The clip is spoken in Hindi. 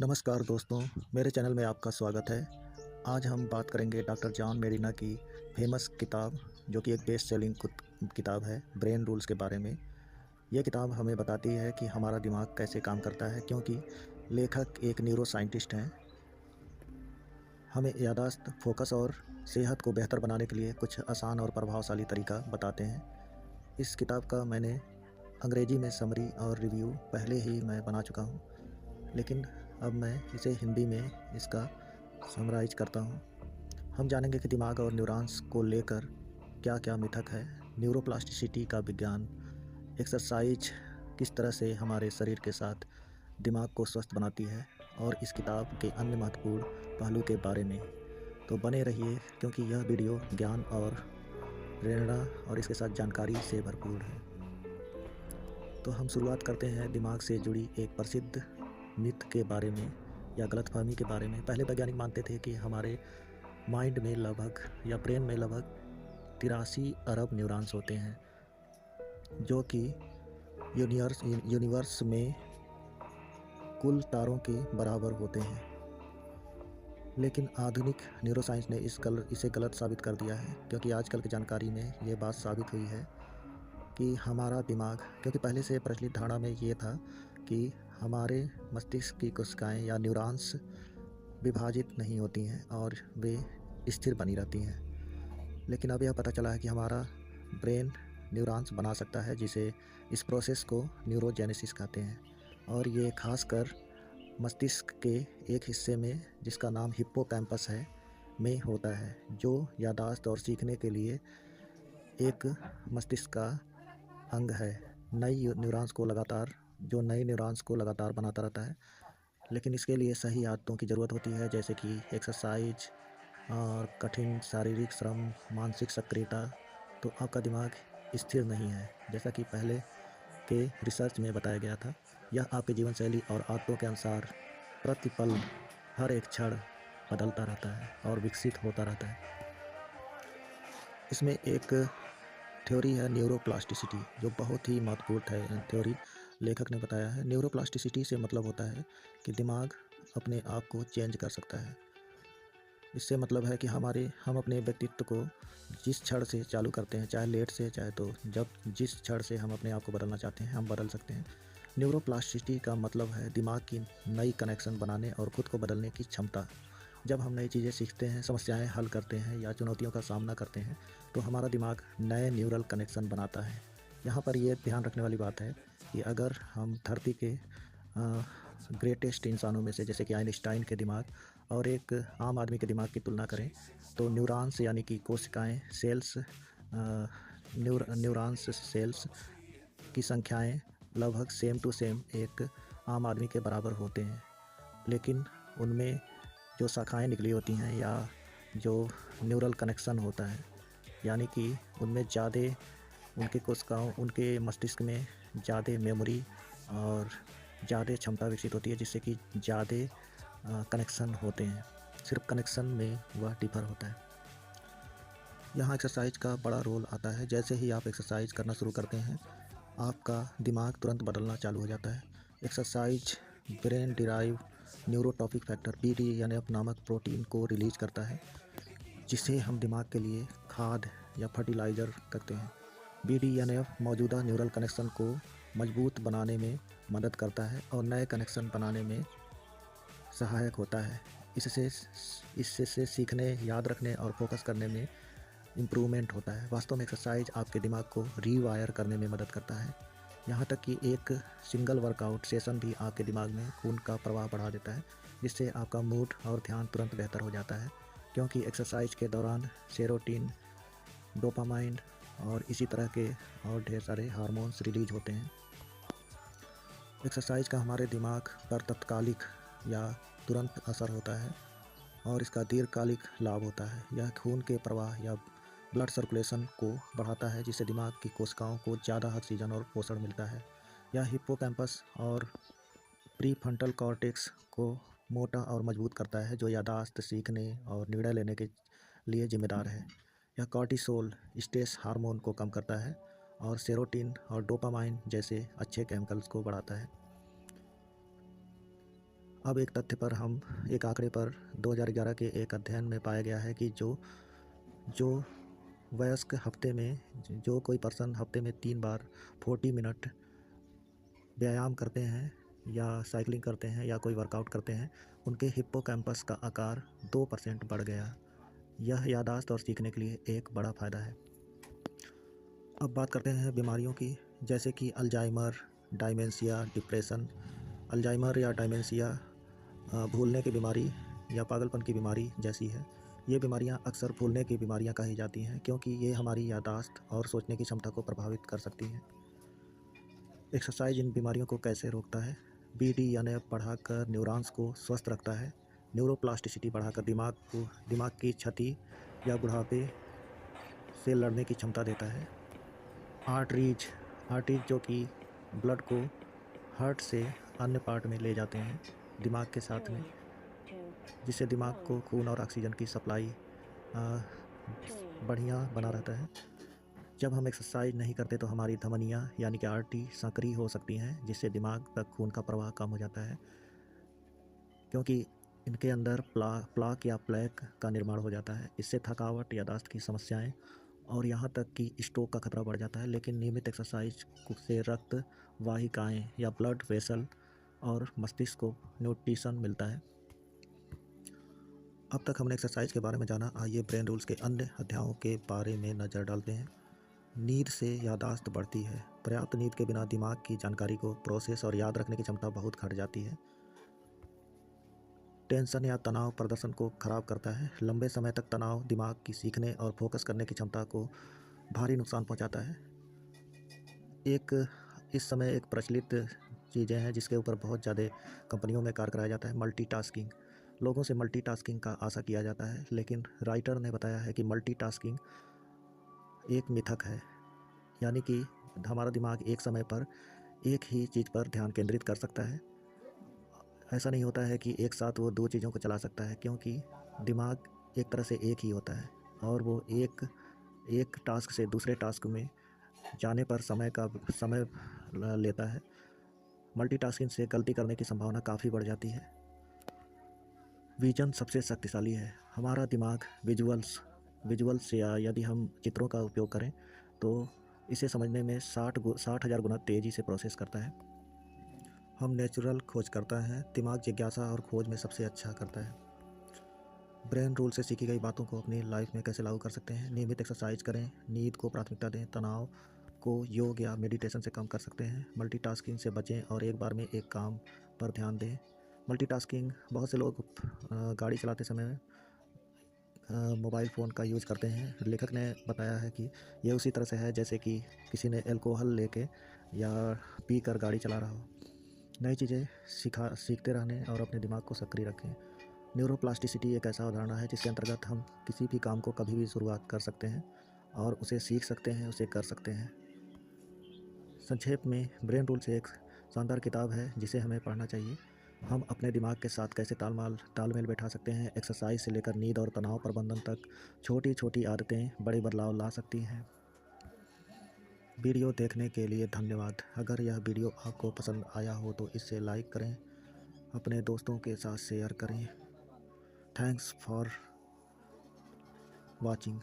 नमस्कार दोस्तों, मेरे चैनल में आपका स्वागत है। आज हम बात करेंगे डॉक्टर जॉन मेडिना की फेमस किताब, जो कि एक बेस्ट सेलिंग किताब है, ब्रेन रूल्स के बारे में। यह किताब हमें बताती है कि हमारा दिमाग कैसे काम करता है, क्योंकि लेखक एक न्यूरो साइंटिस्ट हैं। हमें याददाश्त, फोकस और सेहत को बेहतर बनाने के लिए कुछ आसान और प्रभावशाली तरीका बताते हैं। इस किताब का मैंने अंग्रेजी में समरी और रिव्यू पहले ही मैं बना चुका हूँ, लेकिन अब मैं इसे हिंदी में इसका समराइज करता हूँ। हम जानेंगे कि दिमाग और न्यूरॉन्स को लेकर क्या क्या मिथक है, न्यूरोप्लास्टिसिटी का विज्ञान, एक्सरसाइज किस तरह से हमारे शरीर के साथ दिमाग को स्वस्थ बनाती है, और इस किताब के अन्य महत्वपूर्ण पहलू के बारे में। तो बने रहिए, क्योंकि यह वीडियो ज्ञान और प्रेरणा और इसके साथ जानकारी से भरपूर है। तो हम शुरुआत करते हैं दिमाग से जुड़ी एक प्रसिद्ध मिथ के बारे में या गलतफहमी के बारे में। पहले वैज्ञानिक मानते थे कि हमारे माइंड में लगभग या ब्रेन में लगभग 83 अरब न्यूरॉन्स होते हैं, जो कि यूनिवर्स में कुल तारों के बराबर होते हैं। लेकिन आधुनिक न्यूरोसाइंस ने इसे गलत साबित कर दिया है, क्योंकि आजकल की जानकारी में ये बात साबित हुई है कि हमारा दिमाग, क्योंकि पहले से प्रचलित धारणा में ये था कि हमारे मस्तिष्क की कोशिकाएं या न्यूरॉन्स विभाजित नहीं होती हैं और वे स्थिर बनी रहती हैं। लेकिन अब यह पता चला है कि हमारा ब्रेन न्यूरॉन्स बना सकता है, जिसे इस प्रोसेस को न्यूरोजेनेसिस कहते हैं। और ये खासकर मस्तिष्क के एक हिस्से में, जिसका नाम हिप्पोकैम्पस है, में होता है, जो याददाश्त और सीखने के लिए एक मस्तिष्क का अंग है। नए न्यूरॉन्स को लगातार बनाता रहता है। लेकिन इसके लिए सही आदतों की ज़रूरत होती है, जैसे कि एक्सरसाइज और कठिन शारीरिक श्रम, मानसिक सक्रियता। तो आपका दिमाग स्थिर नहीं है, जैसा कि पहले के रिसर्च में बताया गया था। यह आपके जीवन शैली और आदतों के अनुसार प्रतिपल, हर एक क्षण बदलता रहता है और विकसित होता रहता है। इसमें एक थ्योरी है न्यूरोप्लास्टिसिटी, जो बहुत ही महत्वपूर्ण है। थ्योरी लेखक ने बताया है, न्यूरोप्लास्टिसिटी से मतलब होता है कि दिमाग अपने आप को चेंज कर सकता है। इससे मतलब है कि हम अपने व्यक्तित्व को जिस क्षण से चालू करते हैं, चाहे लेट से, चाहे तो जब जिस क्षण से हम अपने आप को बदलना चाहते हैं, हम बदल सकते हैं। न्यूरोप्लास्टिसिटी का मतलब है दिमाग की नई कनेक्शन बनाने और खुद को बदलने की क्षमता। जब हम नई चीज़ें सीखते हैं, समस्याएं हल करते हैं या चुनौतियों का सामना करते हैं, तो हमारा दिमाग नए न्यूरल कनेक्शन बनाता है। यहाँ पर यह ध्यान रखने वाली बात है कि अगर हम धरती के ग्रेटेस्ट इंसानों में से, जैसे कि आइंस्टाइन के दिमाग और एक आम आदमी के दिमाग की तुलना करें, तो न्यूरॉन्स यानी कि कोशिकाएं, न्यूरॉन्स सेल्स की संख्याएं लगभग सेम टू सेम एक आम आदमी के बराबर होते हैं। लेकिन उनमें जो शाखाएं निकली होती हैं या जो न्यूरल कनेक्शन होता है, यानी कि उनमें ज़्यादा उनके मस्तिष्क में ज़्यादा मेमोरी और ज़्यादा क्षमता विकसित होती है, जिससे कि ज़्यादा कनेक्शन होते हैं। सिर्फ कनेक्शन में वह डिफर होता है। यहाँ एक्सरसाइज का बड़ा रोल आता है। जैसे ही आप एक्सरसाइज करना शुरू करते हैं, आपका दिमाग तुरंत बदलना चालू हो जाता है। Exercise brain derive neurotrophic factor BDNF नामक प्रोटीन को रिलीज करता है, जिसे हम दिमाग के लिए खाद या फर्टिलाइज़र कहते हैं। BDNF मौजूदा न्यूरल कनेक्शन को मजबूत बनाने में मदद करता है और नए कनेक्शन बनाने में सहायक होता है। इससे सीखने, याद रखने और फोकस करने में इम्प्रूवमेंट होता है। वास्तव में एक्सरसाइज आपके दिमाग को रीवायर करने में मदद करता है। यहाँ तक कि एक सिंगल वर्कआउट सेशन भी आपके दिमाग में खून का प्रवाह बढ़ा देता है, जिससे आपका मूड और ध्यान तुरंत बेहतर हो जाता है, क्योंकि एक्सरसाइज के दौरान सेरोटीन, डोपामाइन और इसी तरह के और ढेर सारे हार्मोन्स रिलीज होते हैं। एक्सरसाइज का हमारे दिमाग पर तत्कालिक या तुरंत असर होता है और इसका दीर्घकालिक लाभ होता है। यह खून के प्रवाह या ब्लड सर्कुलेशन को बढ़ाता है, जिससे दिमाग की कोशिकाओं को ज़्यादा ऑक्सीजन और पोषण मिलता है। यह हिप्पोकैम्पस और प्रीफ्रंटल कॉर्टेक्स को मोटा और मजबूत करता है, जो याददाश्त, सीखने और निर्णय लेने के लिए जिम्मेदार है। यह कॉर्टिसोल स्ट्रेस हार्मोन को कम करता है और सेरोटीन और डोपामाइन जैसे अच्छे केमिकल्स को बढ़ाता है। अब एक तथ्य पर एक आंकड़े पर 2011 के एक अध्ययन में पाया गया है कि जो वयस्क हफ्ते में जो कोई पर्सन हफ्ते में 3 बार 40 मिनट व्यायाम करते हैं या साइकिलिंग करते हैं या कोई वर्कआउट करते हैं, उनके हिप्पोकैम्पस का आकार 2% बढ़ गया। यह याददाश्त और सीखने के लिए एक बड़ा फ़ायदा है। अब बात करते हैं बीमारियों की, जैसे कि अल्जाइमर, डायमेंशिया, डिप्रेशन। अल्जाइमर या डायमेंशिया भूलने की बीमारी या पागलपन की बीमारी जैसी है। ये बीमारियां अक्सर भूलने की बीमारियां कही जाती हैं क्योंकि ये हमारी याददाश्त और सोचने की क्षमता को प्रभावित कर सकती हैं। एक्सरसाइज इन बीमारियों को कैसे रोकता है? BDNF बढ़ाकर न्यूरॉन्स को स्वस्थ रखता है। न्यूरोप्लास्टिसिटी बढ़ाकर दिमाग की क्षति या बुढ़ापे से लड़ने की क्षमता देता है। आर्टरीज जो कि ब्लड को हार्ट से अन्य पार्ट में ले जाते हैं दिमाग के साथ में, जिससे दिमाग को खून और ऑक्सीजन की सप्लाई बढ़िया बना रहता है। जब हम एक्सरसाइज नहीं करते तो हमारी धमनियाँ यानी कि आर्टरी सक्रिय हो सकती हैं, जिससे दिमाग तक खून का प्रवाह कम हो जाता है, क्योंकि इनके अंदर प्लाक या प्लेक का निर्माण हो जाता है। इससे थकावट, याददाश्त की समस्याएं और यहाँ तक कि स्ट्रोक का खतरा बढ़ जाता है। लेकिन नियमित एक्सरसाइज से रक्त वाहिकाएँ या ब्लड वेसल और मस्तिष्क को न्यूट्रिशन मिलता है। अब तक हमने एक्सरसाइज के बारे में जाना। आइए ब्रेन रूल्स के अन्य अध्यायों के बारे में नज़र डालते हैं। नींद से याददाश्त बढ़ती है। पर्याप्त नींद के बिना दिमाग की जानकारी को प्रोसेस और याद रखने की क्षमता बहुत घट जाती है। टेंशन या तनाव प्रदर्शन को खराब करता है। लंबे समय तक तनाव दिमाग की सीखने और फोकस करने की क्षमता को भारी नुकसान पहुंचाता है। इस समय एक प्रचलित चीज़ें हैं जिसके ऊपर बहुत ज़्यादा कंपनियों में कार्य कराया जाता है, मल्टीटास्किंग। लोगों से मल्टीटास्किंग का आशा किया जाता है, लेकिन राइटर ने बताया है कि मल्टीटास्किंग एक मिथक है, यानी कि हमारा दिमाग एक समय पर एक ही चीज़ पर ध्यान केंद्रित कर सकता है। ऐसा नहीं होता है कि एक साथ वो 2 चीज़ों को चला सकता है, क्योंकि दिमाग एक तरह से एक ही होता है और वो एक टास्क से दूसरे टास्क में जाने पर समय लेता है। मल्टीटास्किंग से गलती करने की संभावना काफ़ी बढ़ जाती है। विजन सबसे शक्तिशाली है। हमारा दिमाग विजुअल्स या यदि हम चित्रों का उपयोग करें तो इसे समझने में 60,000 गुना तेज़ी से प्रोसेस करता है। हम नेचुरल खोज करता है। दिमाग जिज्ञासा और खोज में सबसे अच्छा करता है। ब्रेन रूल से सीखी गई बातों को अपनी लाइफ में कैसे लागू कर सकते हैं? नियमित एक्सरसाइज करें, नींद को प्राथमिकता दें, तनाव को योग या मेडिटेशन से कम कर सकते हैं, मल्टीटास्किंग से बचें और एक बार में एक काम पर ध्यान दें। मल्टीटास्किंग, बहुत से लोग गाड़ी चलाते समय मोबाइल फ़ोन का यूज़ करते हैं। लेखक ने बताया है कि यह उसी तरह से है जैसे कि किसी ने अल्कोहल लेके या पी कर गाड़ी चला रहा हो। नई चीज़ें सीखते रहने और अपने दिमाग को सक्रिय रखें। न्यूरोप्लास्टिसिटी एक ऐसा अवधारणा है जिसके अंतर्गत हम किसी भी काम को कभी भी शुरुआत कर सकते हैं और उसे सीख सकते हैं, उसे कर सकते हैं। संक्षेप में, ब्रेन रूल्स एक शानदार किताब है जिसे हमें पढ़ना चाहिए। हम अपने दिमाग के साथ कैसे तालमेल बैठा सकते हैं। एक्सरसाइज से लेकर नींद और तनाव प्रबंधन तक छोटी छोटी आदतें बड़े बदलाव ला सकती हैं। वीडियो देखने के लिए धन्यवाद। अगर यह वीडियो आपको पसंद आया हो तो इसे लाइक करें, अपने दोस्तों के साथ शेयर करें। Thanks for watching.